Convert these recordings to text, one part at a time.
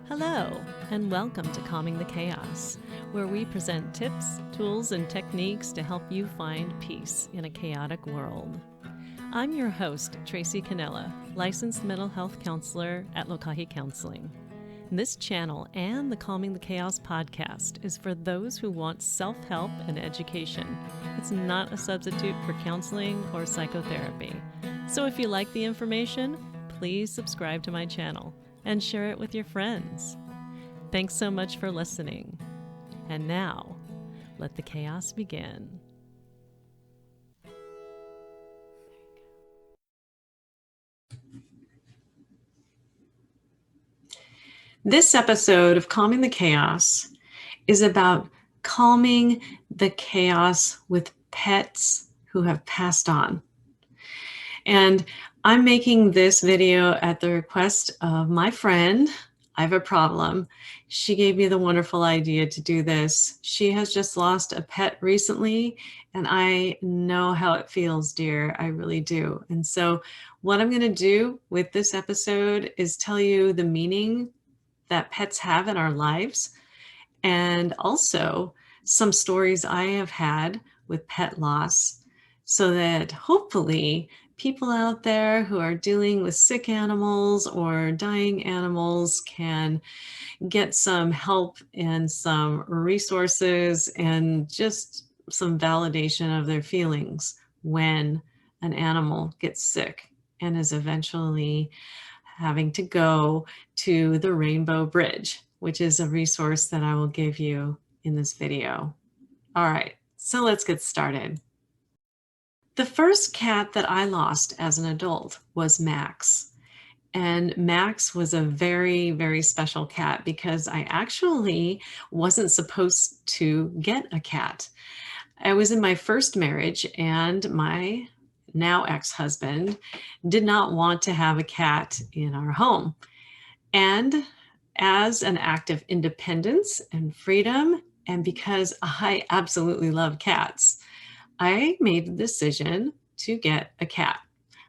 Hello, and welcome to Calming the Chaos, where we present tips, tools, and techniques to help you find peace in a chaotic world. I'm your host, Tracy and Lila, licensed mental health counselor at Lokahi Counseling. This channel and the Calming the Chaos podcast is for those who want self-help and education. It's not a substitute for counseling or psychotherapy. So if you like the information, please subscribe to my channel and share it with your friends. Thanks so much for listening. And now, let the chaos begin. This episode of Calming the Chaos is about calming the chaos with pets who have passed on. And I'm making this video at the request of my friend, Iva Problem. She gave me the wonderful idea to do this. She has just lost a pet recently, and I know how it feels, dear. I really do. And so what I'm going to do with this episode is tell you the meaning that pets have in our lives, and also some stories I have had with pet loss, so that hopefully people out there who are dealing with sick animals or dying animals can get some help and some resources and just some validation of their feelings when an animal gets sick and is eventually having to go to the Rainbow Bridge, which is a resource that I will give you in this video. All right, so let's get started. The first cat that I lost as an adult was Max. And Max was a very, very special cat because I actually wasn't supposed to get a cat. I was in my first marriage, and my now ex-husband did not want to have a cat in our home. And as an act of independence and freedom, and because I absolutely love cats, I made the decision to get a cat.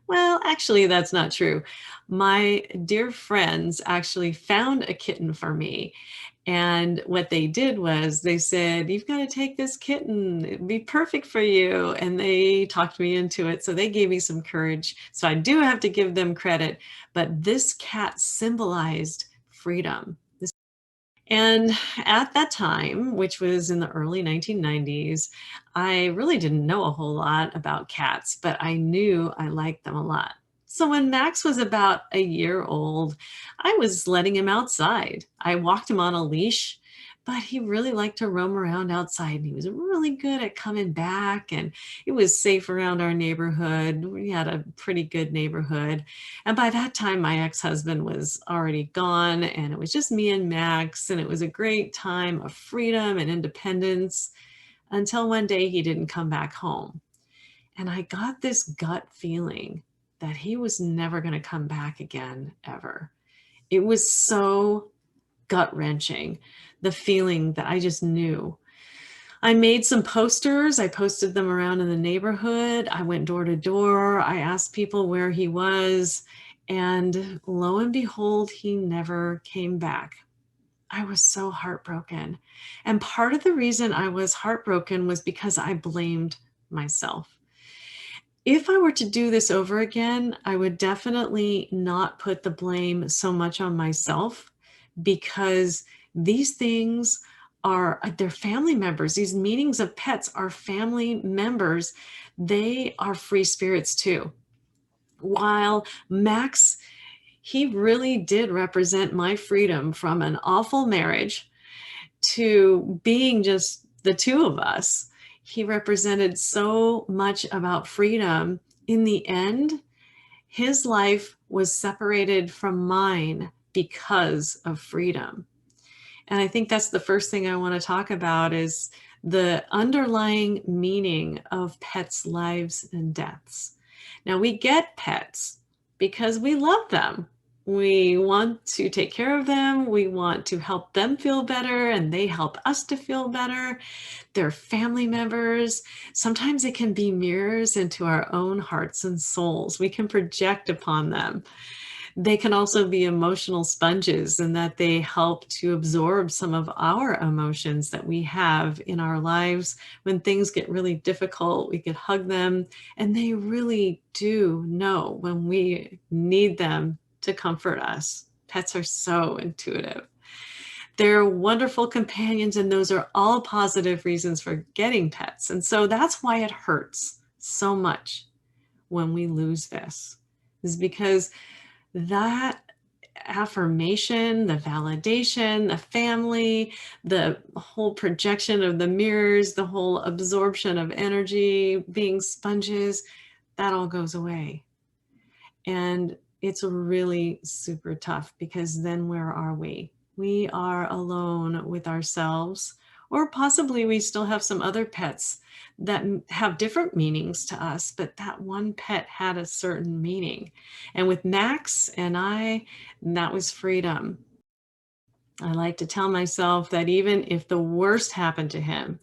Well, actually, that's not true. My dear friends actually found a kitten for me. And what they did was they said, "You've got to take this kitten. It'd be perfect for you." And they talked me into it. So they gave me some courage. So I do have to give them credit. But this cat symbolized freedom. And at that time, which was in the early 1990s, I really didn't know a whole lot about cats, but I knew I liked them a lot. So when Max was about a year old, I was letting him outside. I walked him on a leash, but he really liked to roam around outside. And he was really good at coming back, and it was safe around our neighborhood. We had a pretty good neighborhood. And by that time, my ex-husband was already gone, and it was just me and Max, and it was a great time of freedom and independence until one day he didn't come back home. And I got this gut feeling that he was never going to come back again, ever. It was so gut-wrenching, the feeling that I just knew. I made some posters. I posted them around in the neighborhood. I went door to door. I asked people where he was, and lo and behold, he never came back. I was so heartbroken. And part of the reason I was heartbroken was because I blamed myself. If I were to do this over again, I would definitely not put the blame so much on myself, because these things they're family members. These meetings of pets are family members. They are free spirits too. While Max, he really did represent my freedom from an awful marriage to being just the two of us. He represented so much about freedom. In the end, his life was separated from mine because of freedom. And I think that's the first thing I want to talk about, is the underlying meaning of pets' lives and deaths. Now, we get pets because we love them. We want to take care of them. We want to help them feel better, and they help us to feel better. They're family members. Sometimes it can be mirrors into our own hearts and souls. We can project upon them. They can also be emotional sponges in that they help to absorb some of our emotions that we have in our lives. When things get really difficult, we could hug them, and they really do know when we need them to comfort us. Pets are so intuitive. They're wonderful companions, and those are all positive reasons for getting pets. And so that's why it hurts so much when we lose this, is because that affirmation, the validation, the family, the whole projection of the mirrors, the whole absorption of energy, being sponges, that all goes away. And it's really super tough because then where are we? We are alone with ourselves, or possibly we still have some other pets that have different meanings to us, but that one pet had a certain meaning. And with Max and I, that was freedom. I like to tell myself that even if the worst happened to him,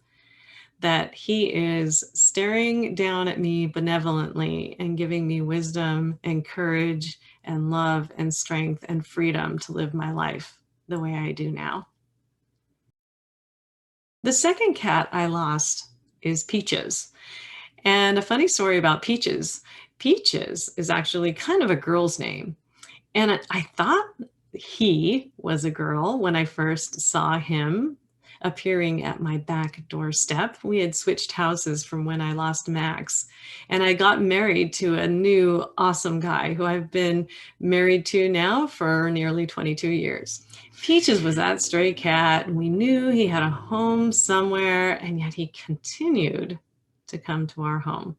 that he is staring down at me benevolently and giving me wisdom and courage and love and strength and freedom to live my life the way I do now. The second cat I lost is Peaches. And a funny story about Peaches. Peaches is actually kind of a girl's name. And I thought he was a girl when I first saw him appearing at my back doorstep. We had switched houses from when I lost Max, and I got married to a new awesome guy who I've been married to now for nearly 22 years. Peaches was that stray cat, and we knew he had a home somewhere, and yet he continued to come to our home.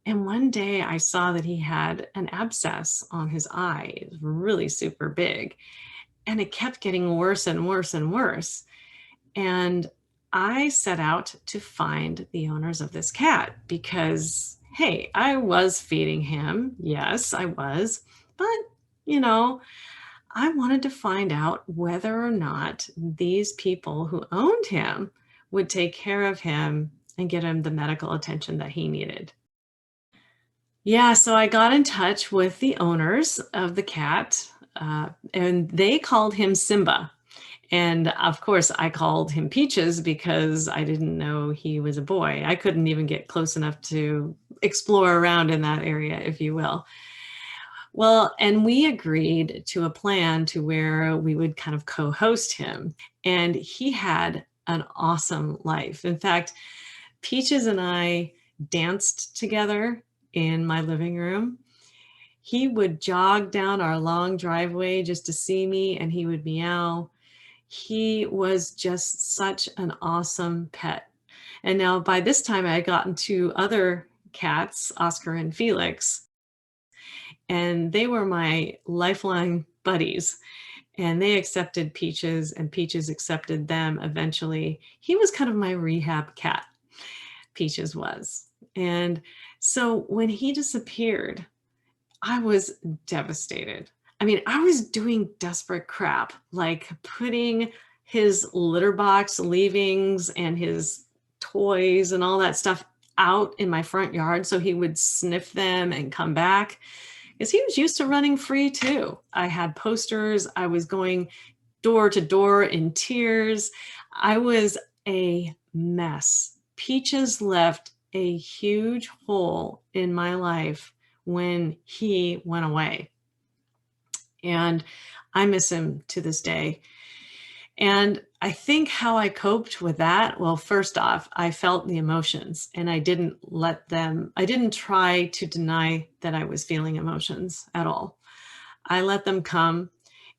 And one day I saw that he had an abscess on his eye. It was really super big. And it kept getting worse and worse and worse. And I set out to find the owners of this cat because, hey, I was feeding him. Yes, I was. But, you know, I wanted to find out whether or not these people who owned him would take care of him and get him the medical attention that he needed. Yeah, so I got in touch with the owners of the cat, and they called him Simba. And of course, I called him Peaches because I didn't know he was a boy. I couldn't even get close enough to explore around in that area, if you will. Well, and we agreed to a plan to where we would kind of co-host him. And he had an awesome life. In fact, Peaches and I danced together in my living room. He would jog down our long driveway just to see me, and he would meow. He was just such an awesome pet. And now by this time I had gotten two other cats, Oscar and Felix, and they were my lifelong buddies. And they accepted Peaches, and Peaches accepted them eventually. He was kind of my rehab cat, Peaches was. And so when he disappeared, I was devastated. I mean, I was doing desperate crap, like putting his litter box leavings and his toys and all that stuff out in my front yard so he would sniff them and come back, because he was used to running free too. I had posters. I was going door to door in tears. I was a mess. Peaches left a huge hole in my life when he went away. And I miss him to this day. And I think how I coped with that, well, first off, I felt the emotions and I didn't try to deny that I was feeling emotions at all. I let them come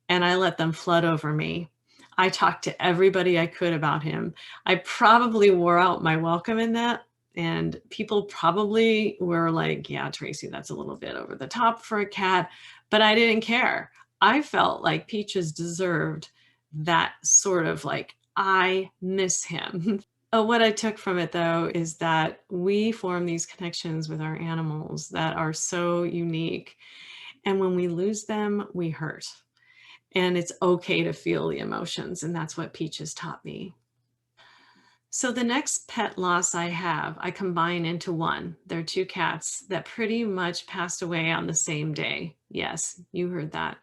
and I let them flood over me. I talked to everybody I could about him. I probably wore out my welcome in that. And people probably were like, yeah, Tracy, that's a little bit over the top for a cat. But I didn't care. I felt like Peaches deserved that sort of like, I miss him. What I took from it though is that we form these connections with our animals that are so unique. And when we lose them, we hurt. And it's okay to feel the emotions. And that's what Peaches taught me. So the next pet loss I have, I combine into one. They're two cats that pretty much passed away on the same day. Yes, you heard that.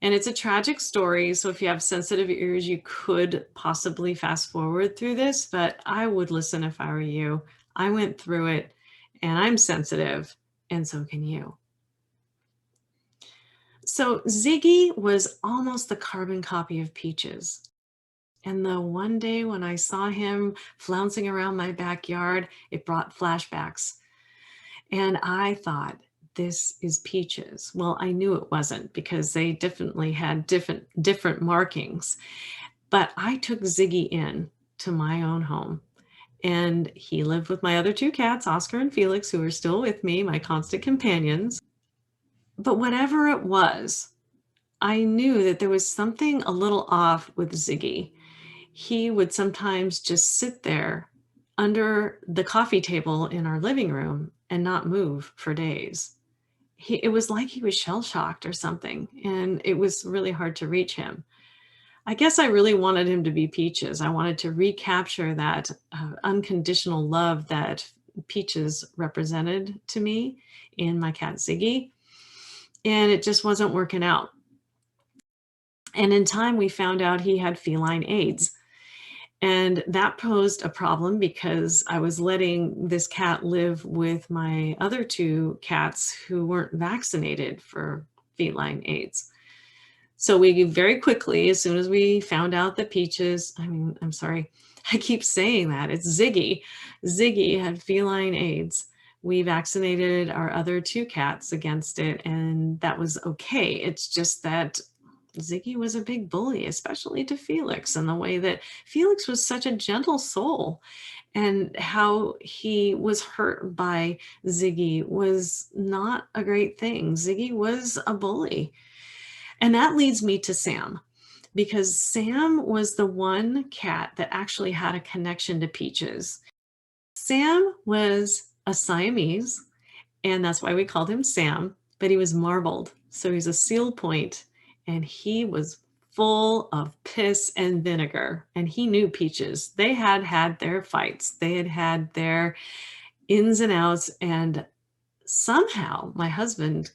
And it's a tragic story. So if you have sensitive ears, you could possibly fast forward through this, but I would listen if I were you. I went through it and I'm sensitive, and so can you. So Ziggy was almost the carbon copy of Peaches. And the one day when I saw him flouncing around my backyard, it brought flashbacks. And I thought, this is Peaches. Well, I knew it wasn't because they definitely had different markings. But I took Ziggy in to my own home. And he lived with my other two cats, Oscar and Felix, who are still with me, my constant companions. But whatever it was, I knew that there was something a little off with Ziggy. He would sometimes just sit there under the coffee table in our living room and not move for days. It was like he was shell shocked or something, and it was really hard to reach him. I guess I really wanted him to be Peaches. I wanted to recapture that unconditional love that Peaches represented to me in my cat Ziggy, and it just wasn't working out. And in time, we found out he had feline AIDS. And that posed a problem because I was letting this cat live with my other two cats who weren't vaccinated for feline AIDS. So we very quickly, as soon as we found out that Peaches, I'm sorry, I keep saying that, it's Ziggy. Ziggy had feline AIDS. We vaccinated our other two cats against it, and that was okay. It's just that Ziggy was a big bully, especially to Felix, and the way that Felix was such a gentle soul, and how he was hurt by Ziggy was not a great thing. Ziggy was a bully. And that leads me to Sam, because Sam was the one cat that actually had a connection to Peaches. Sam was a Siamese, and that's why we called him Sam, but he was marbled. So he's a seal point, and he was full of piss and vinegar, and he knew Peaches. They had had their fights. They had had their ins and outs, and somehow my husband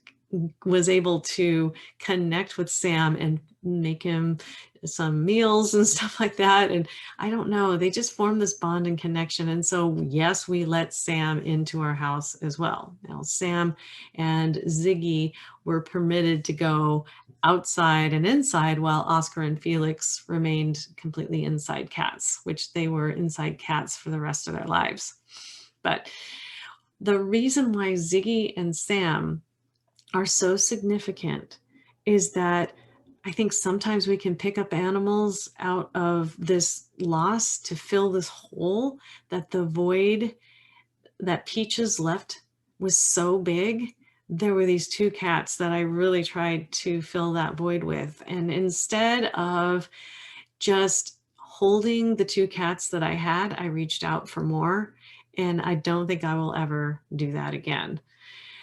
was able to connect with Sam and make him some meals and stuff like that. And I don't know, they just formed this bond and connection. And so, yes, we let Sam into our house as well. Now, Sam and Ziggy were permitted to go outside and inside, while Oscar and Felix remained completely inside cats, which they were inside cats for the rest of their lives. But the reason why Ziggy and Sam are so significant is that I think sometimes we can pick up animals out of this loss to fill this hole, that the void that Peaches left was so big. There were these two cats that I really tried to fill that void with. And instead of just holding the two cats that I had, I reached out for more. And I don't think I will ever do that again.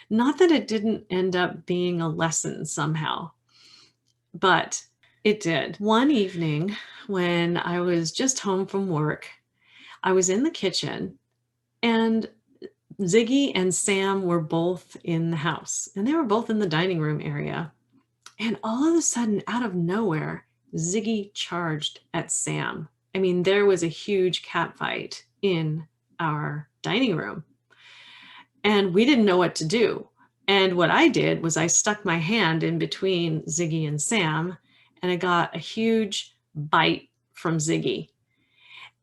Not that it didn't end up being a lesson somehow, but it did. One evening when I was just home from work, I was in the kitchen, and Ziggy and Sam were both in the house, and they were both in the dining room area. And all of a sudden, out of nowhere, Ziggy charged at Sam. I mean, there was a huge cat fight in our dining room, and we didn't know what to do. And what I did was I stuck my hand in between Ziggy and Sam, and I got a huge bite from Ziggy.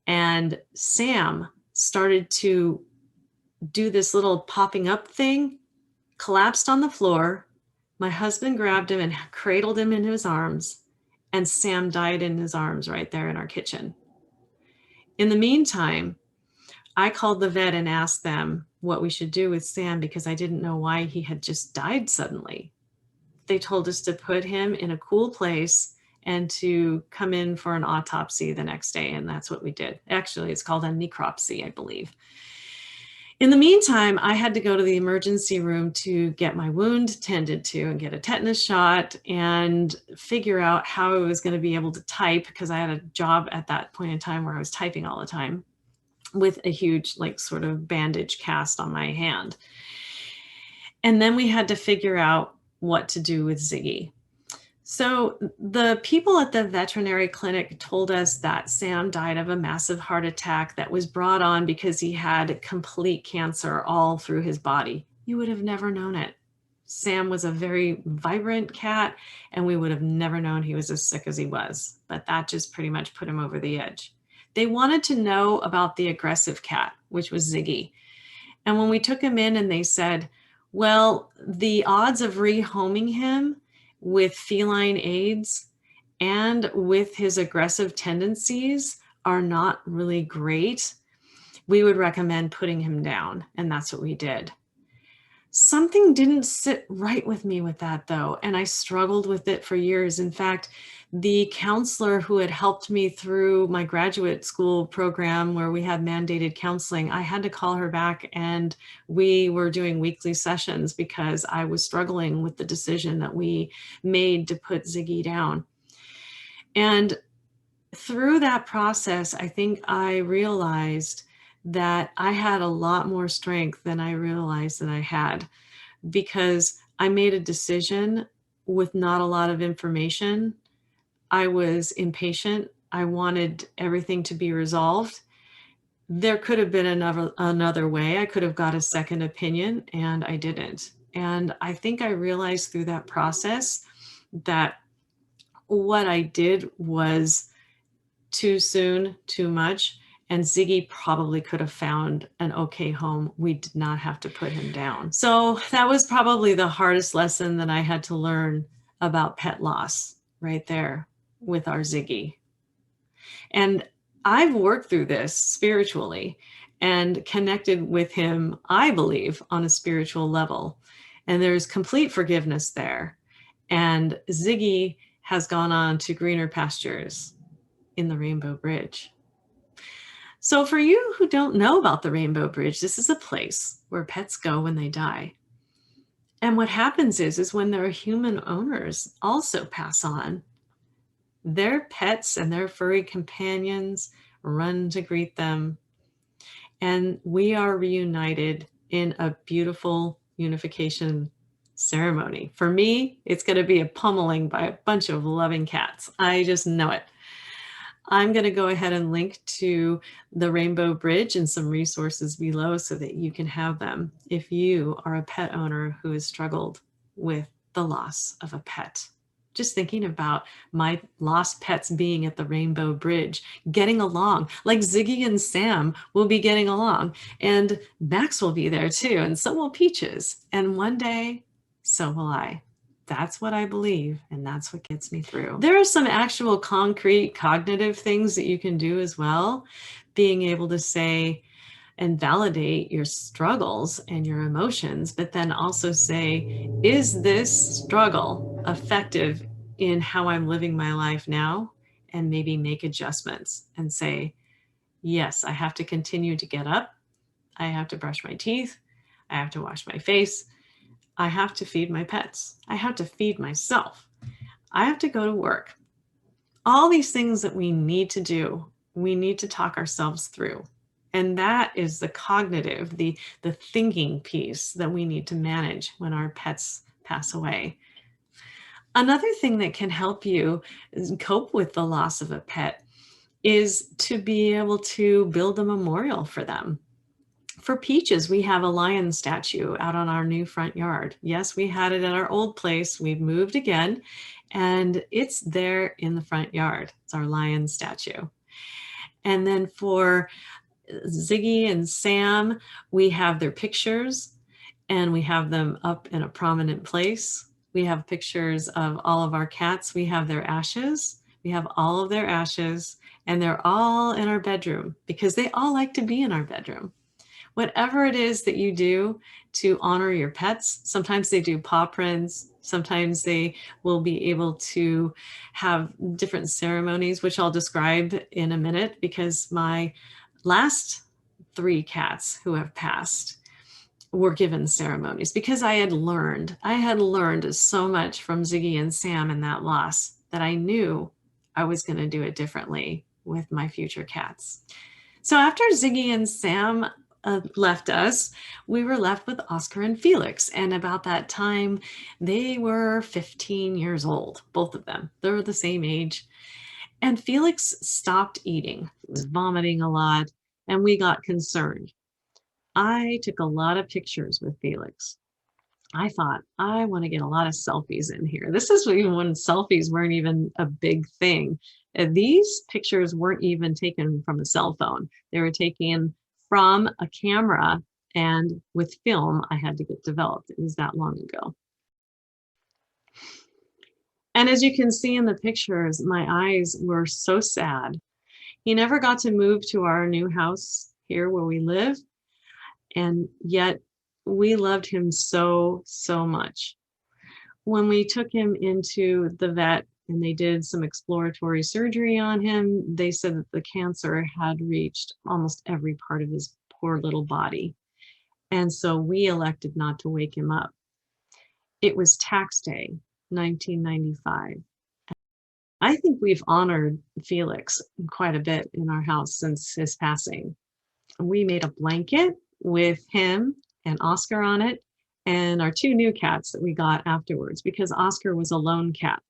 And Sam started to do this little popping up thing, collapsed on the floor. My husband grabbed him and cradled him in his arms, and Sam died in his arms right there in our kitchen. In the meantime, I called the vet and asked them what we should do with Sam, because I didn't know why he had just died suddenly. They told us to put him in a cool place and to come in for an autopsy the next day. And that's what we did. Actually, it's called a necropsy, I believe. In the meantime, I had to go to the emergency room to get my wound tended to and get a tetanus shot and figure out how I was going to be able to type, because I had a job at that point in time where I was typing all the time. with a huge, like, sort of bandage cast on my hand. And then we had to figure out what to do with Ziggy. So the people at the veterinary clinic told us that Sam died of a massive heart attack that was brought on because he had complete cancer all through his body. You would have never known it. Sam was a very vibrant cat, and we would have never known he was as sick as he was. But that just pretty much put him over the edge. They wanted to know about the aggressive cat, which was Ziggy. And when we took him in and they said, well, the odds of rehoming him with feline aids and with his aggressive tendencies are not really great, we would recommend putting him down. And that's what we did. Something didn't sit right with me with that, though, and I struggled with it for years. In fact, the counselor who had helped me through my graduate school program where we had mandated counseling, I had to call her back, and we were doing weekly sessions because I was struggling with the decision that we made to put Ziggy down. And through that process, I think I realized that I had a lot more strength than I realized that I had, because I made a decision with not a lot of information. I was impatient. I wanted everything to be resolved. There could have been another way. I could have got a second opinion, and I didn't. And I think I realized through that process that what I did was too soon, too much, and Ziggy probably could have found an okay home. We did not have to put him down. So that was probably the hardest lesson that I had to learn about pet loss right there with our Ziggy. And I've worked through this spiritually and connected with him, I believe, on a spiritual level. And there's complete forgiveness there. And Ziggy has gone on to greener pastures in the Rainbow Bridge. So for you who don't know about the Rainbow Bridge, this is a place where pets go when they die. And what happens is when their human owners also pass on, their pets and their furry companions run to greet them. And we are reunited in a beautiful unification ceremony. For me, it's going to be a pummeling by a bunch of loving cats. I just know it. I'm going to go ahead and link to the Rainbow Bridge and some resources below so that you can have them if you are a pet owner who has struggled with the loss of a pet. Just thinking about my lost pets being at the Rainbow Bridge, getting along, like Ziggy and Sam will be getting along, and Max will be there too, and so will Peaches, and one day, so will I. That's what I believe, and that's what gets me through. There are some actual concrete cognitive things that you can do as well, being able to say and validate your struggles and your emotions, but then also say, is this struggle effective in how I'm living my life now? And maybe make adjustments and say, yes, I have to continue to get up. I have to brush my teeth. I have to wash my face. I have to feed my pets. I have to feed myself. I have to go to work. All these things that we need to do, we need to talk ourselves through. And that is the cognitive, the thinking piece that we need to manage when our pets pass away. Another thing that can help you cope with the loss of a pet is to be able to build a memorial for them. For Peaches, we have a lion statue out on our new front yard. Yes, we had it at our old place. We've moved again, and it's there in the front yard. It's our lion statue. And then for Ziggy and Sam, we have their pictures, and we have them up in a prominent place. We have pictures of all of our cats. We have their ashes. We have all of their ashes, and they're all in our bedroom because they all like to be in our bedroom. Whatever it is that you do to honor your pets, sometimes they do paw prints, sometimes they will be able to have different ceremonies, which I'll describe in a minute, because my last 3 cats who have passed were given ceremonies because I had learned so much from Ziggy and Sam in that loss that I knew I was going to do it differently with my future cats. So after Ziggy and Sam left us, we were left with Oscar and Felix. And about that time, they were 15 years old, both of them. They were the same age. And Felix stopped eating. He was vomiting a lot, and we got concerned. I took a lot of pictures with Felix. I thought, I want to get a lot of selfies in here. This is even when selfies weren't even a big thing. These pictures weren't even taken from a cell phone. They were taken from a camera and with film I had to get developed. It was that long ago. And as you can see in the pictures, my eyes were so sad. He never got to move to our new house here where we live. And yet we loved him so, so much. When we took him into the vet and they did some exploratory surgery on him, they said that the cancer had reached almost every part of his poor little body. And so we elected not to wake him up. It was tax day, 1995. I think we've honored Felix quite a bit in our house since his passing. We made a blanket with him and Oscar on it, and our 2 new cats that we got afterwards, because Oscar was a lone cat.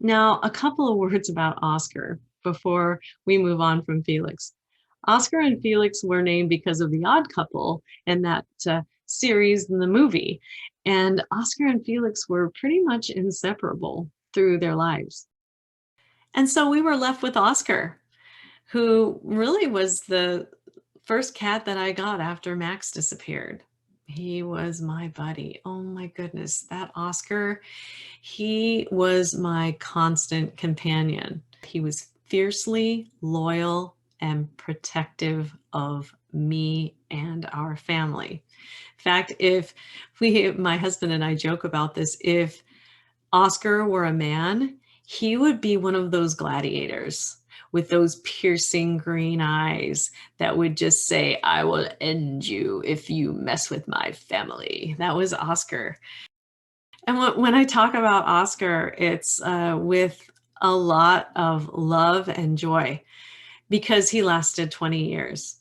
Now, a couple of words about Oscar before we move on from Felix. Oscar and Felix were named because of The Odd Couple and that series in the movie. And Oscar and Felix were pretty much inseparable through their lives. And so we were left with Oscar, who really was the first cat that I got after Max disappeared. He was my buddy. Oh my goodness, that Oscar, he was my constant companion. He was fiercely loyal and protective of me and our family. In fact, my husband and I joke about this, if Oscar were a man, he would be one of those gladiators with those piercing green eyes that would just say, I will end you if you mess with my family. That was Oscar. And when I talk about Oscar, it's with a lot of love and joy because he lasted 20 years.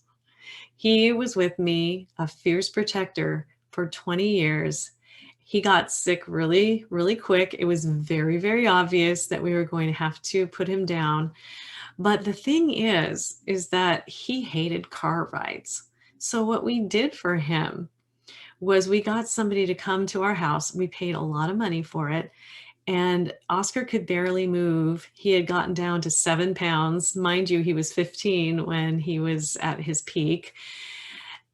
He was with me, a fierce protector, for 20 years. He got sick really, really quick. It was very, very obvious that we were going to have to put him down. But the thing is that he hated car rides. So what we did for him was we got somebody to come to our house. We paid a lot of money for it. And Oscar could barely move. He had gotten down to 7 pounds. Mind you, he was 15 when he was at his peak.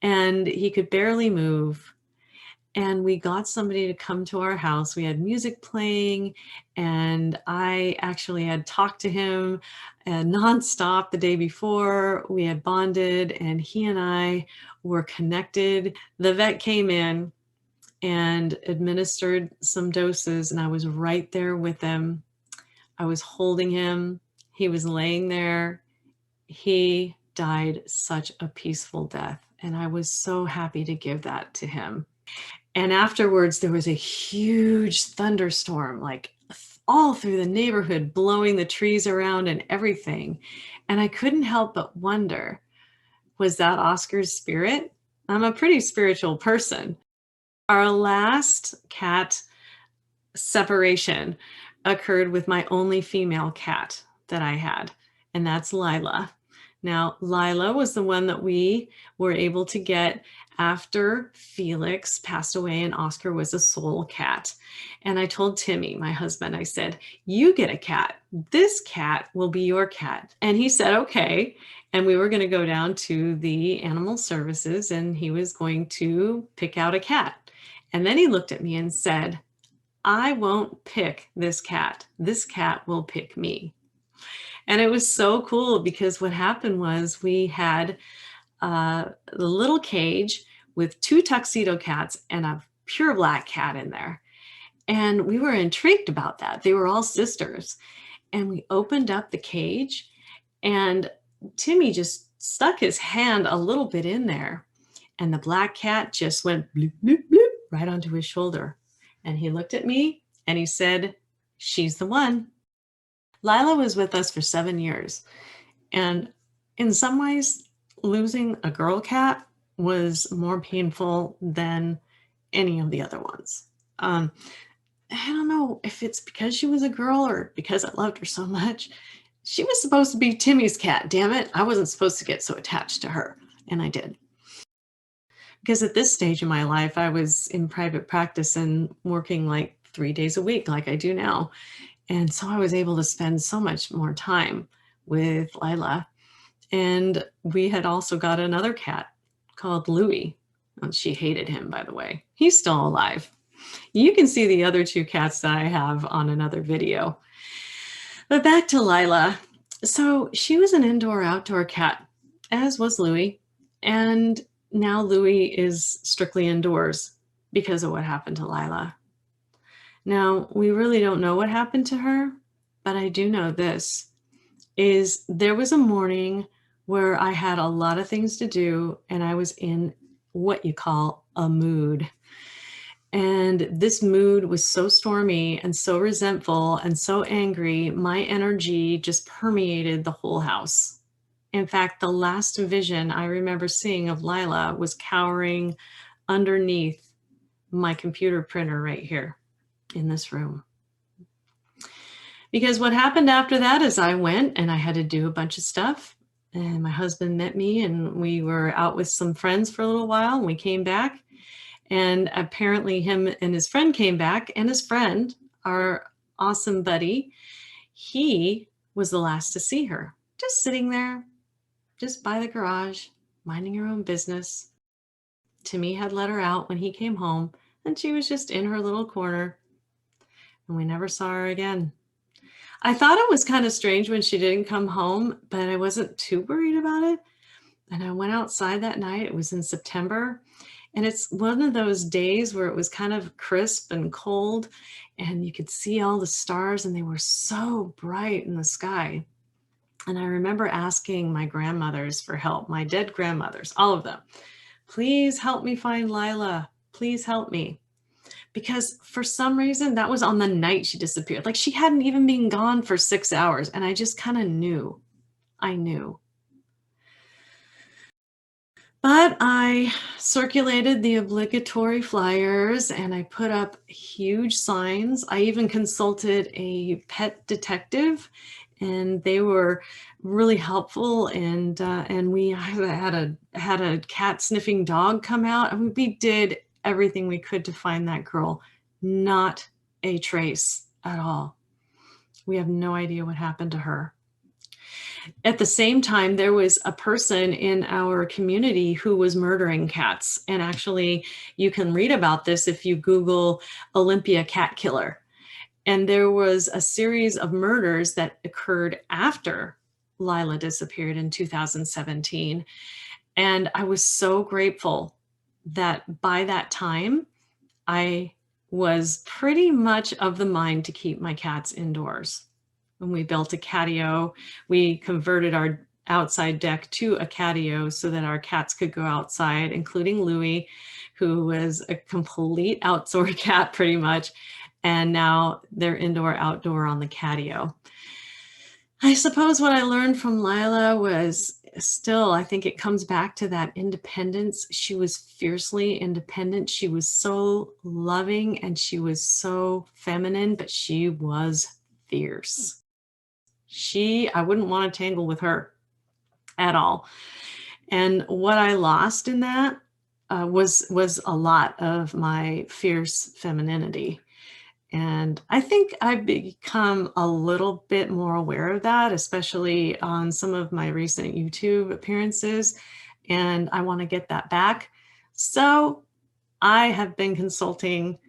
And he could barely move. And we got somebody to come to our house. We had music playing, and I actually had talked to him nonstop the day before. We had bonded, and he and I were connected. The vet came in and administered some doses, and I was right there with him. I was holding him. He was laying there. He died such a peaceful death, and I was so happy to give that to him. And afterwards, there was a huge thunderstorm, like all through the neighborhood, blowing the trees around and everything. And I couldn't help but wonder, was that Oscar's spirit? I'm a pretty spiritual person. Our last cat separation occurred with my only female cat that I had, and that's Lila. Now, Lila was the one that we were able to get after Felix passed away and Oscar was a sole cat. And I told Timmy, my husband, I said, you get a cat. This cat will be your cat. And he said, okay. And we were going to go down to the animal services and he was going to pick out a cat. And then he looked at me and said, I won't pick this cat. This cat will pick me. And it was so cool because what happened was we had the little cage with 2 tuxedo cats and a pure black cat in there. And we were intrigued about that. They were all sisters. And we opened up the cage and Timmy just stuck his hand a little bit in there. And the black cat just went bloop, bloop, bloop right onto his shoulder. And he looked at me and he said, she's the one. Lila was with us for 7 years. And In some ways, losing a girl cat was more painful than any of the other ones. Um, I don't know if it's because she was a girl or because I loved her so much. She was supposed to be Timmy's cat, damn it. I wasn't supposed to get so attached to her, and I did. Because at this stage in my life, I was in private practice and working like 3 days a week, like I do now. And so I was able to spend so much more time with Lila. And we had also got another cat called Louie. And she hated him, by the way. He's still alive. You can see the other two cats that I have on another video. But back to Lila. So she was an indoor-outdoor cat, as was Louie. And now Louie is strictly indoors because of what happened to Lila. Now, we really don't know what happened to her, but I do know this, is there was a morning where I had a lot of things to do and I was in what you call a mood. And this mood was so stormy and so resentful and so angry, my energy just permeated the whole house. In fact, the last vision I remember seeing of Lila was cowering underneath my computer printer right here in this room. Because what happened after that is I went and I had to do a bunch of stuff. And my husband met me and we were out with some friends for a little while and we came back. And apparently him and his friend came back, and his friend, our awesome buddy, he was the last to see her, just sitting there, just by the garage, minding her own business. Timmy had let her out when he came home, and she was just in her little corner, and we never saw her again. I thought it was kind of strange when she didn't come home, but I wasn't too worried about it. And I went outside that night. It was in September. And it's one of those days where it was kind of crisp and cold and you could see all the stars and they were so bright in the sky. And I remember asking my grandmothers for help, my dead grandmothers, all of them, please help me find Lila. Please help me. Because for some reason that was on the night she disappeared. Like she hadn't even been gone for 6 hours. And I just kind of knew, I knew. But I circulated the obligatory flyers and I put up huge signs. I even consulted a pet detective and they were really helpful. And we had a cat sniffing dog come out. I mean, we did everything we could to find that girl. Not a trace at all. We have no idea what happened to her. At the same time, there was a person in our community who was murdering cats. And actually, you can read about this if you Google Olympia cat killer. And there was a series of murders that occurred after Lila disappeared in 2017. And I was so grateful that by that time, I was pretty much of the mind to keep my cats indoors. When we built a catio, we converted our outside deck to a catio so that our cats could go outside, including Louie, who was a complete outdoor cat pretty much. And now they're indoor, outdoor on the catio. I suppose what I learned from Lila was still, I think it comes back to that independence. She was fiercely independent. She was so loving and she was so feminine, but she was fierce. I wouldn't want to tangle with her at all. And what I lost in that was a lot of my fierce femininity. And I think I've become a little bit more aware of that, especially on some of my recent YouTube appearances. And I want to get that back. So I have been consulting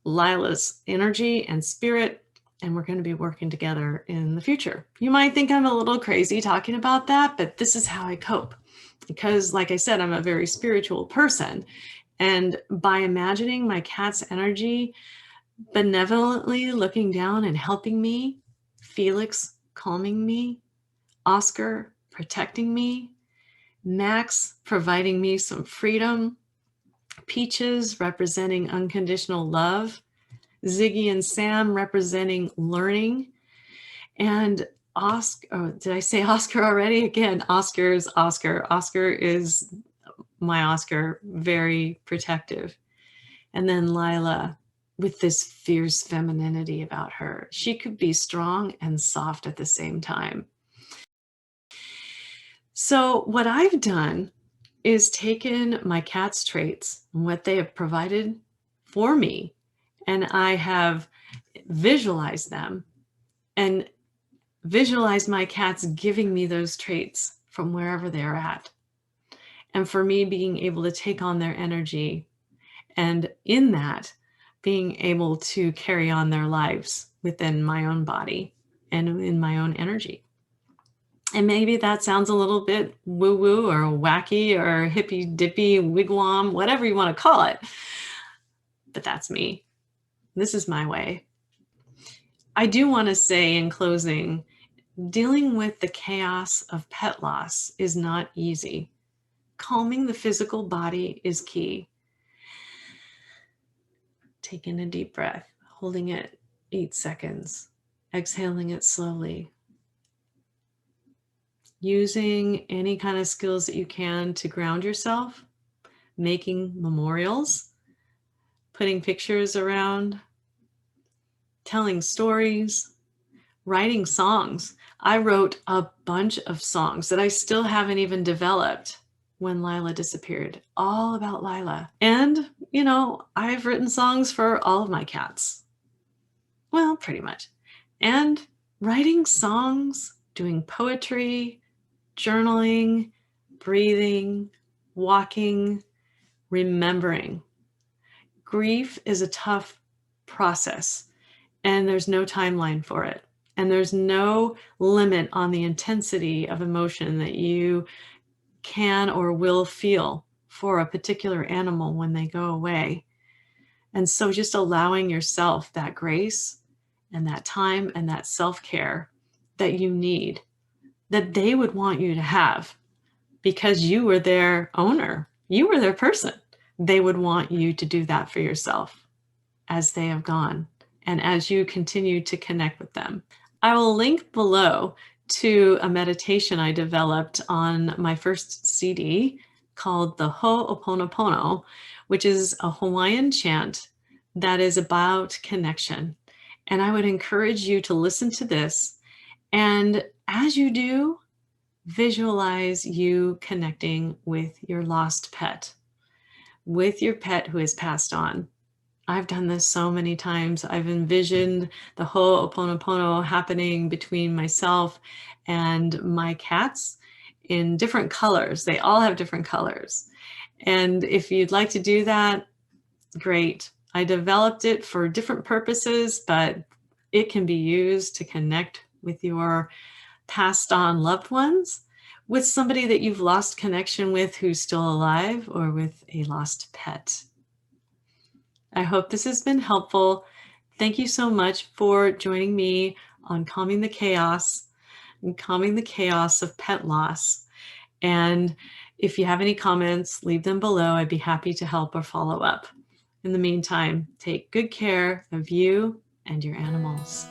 Lila's energy and spirit, and we're going to be working together in the future. You might think I'm a little crazy talking about that, but this is how I cope. Because like I said, I'm a very spiritual person. And by imagining my cat's energy benevolently looking down and helping me, Felix calming me, Oscar protecting me, Max providing me some freedom, Peaches representing unconditional love, Ziggy and Sam representing learning, and Oscar, oh, did I say Oscar already? Again, Oscar's Oscar. Oscar is my Oscar, very protective. And then Lila, with this fierce femininity about her. She could be strong and soft at the same time. So what I've done is taken my cat's traits and what they have provided for me, and I have visualized them and visualized my cats giving me those traits from wherever they're at. And for me, being able to take on their energy, and in that, being able to carry on their lives within my own body and in my own energy. And maybe that sounds a little bit woo-woo or wacky or hippy-dippy wigwam, whatever you want to call it. But that's me. This is my way. I do want to say in closing, dealing with the chaos of pet loss is not easy. Calming the physical body is key. Taking a deep breath, holding it 8 seconds, exhaling it slowly. Using any kind of skills that you can to ground yourself, making memorials, putting pictures around, telling stories, writing songs. I wrote a bunch of songs that I still haven't even developed when Lila disappeared, all about Lila. And, I've written songs for all of my cats. Well, pretty much. And writing songs, doing poetry, journaling, breathing, walking, remembering. Grief is a tough process, and there's no timeline for it. And there's no limit on the intensity of emotion that you can or will feel for a particular animal when they go away. And so just allowing yourself that grace and that time and that self-care that you need, that they would want you to have, because you were their owner, you were their person. They would want you to do that for yourself as they have gone and as you continue to connect with them. I will link below to a meditation I developed on my first CD called the Ho'oponopono, which is a Hawaiian chant that is about connection. And I would encourage you to listen to this. And as you do, visualize you connecting with your lost pet, with your pet who has passed on. I've done this so many times. I've envisioned the Ho'oponopono happening between myself and my cats in different colors. They all have different colors. And if you'd like to do that, great. I developed it for different purposes, but it can be used to connect with your passed on loved ones, with somebody that you've lost connection with who's still alive, or with a lost pet. I hope this has been helpful. Thank you so much for joining me on Calming the Chaos and Calming the Chaos of Pet Loss. And if you have any comments, leave them below. I'd be happy to help or follow up. In the meantime, take good care of you and your animals.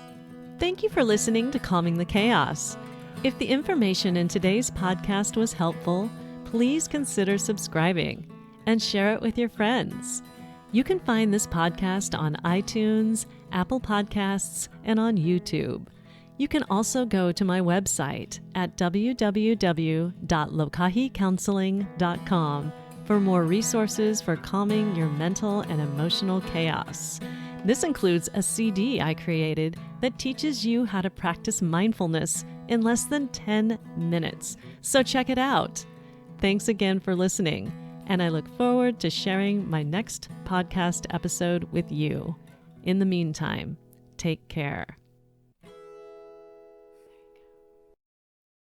Thank you for listening to Calming the Chaos. If the information in today's podcast was helpful, please consider subscribing and share it with your friends. You can find this podcast on iTunes, Apple Podcasts, and on YouTube. You can also go to my website at www.lokahicounseling.com for more resources for calming your mental and emotional chaos. This includes a CD I created that teaches you how to practice mindfulness in less than 10 minutes. So check it out. Thanks again for listening, and I look forward to sharing my next podcast episode with you. In the meantime, take care.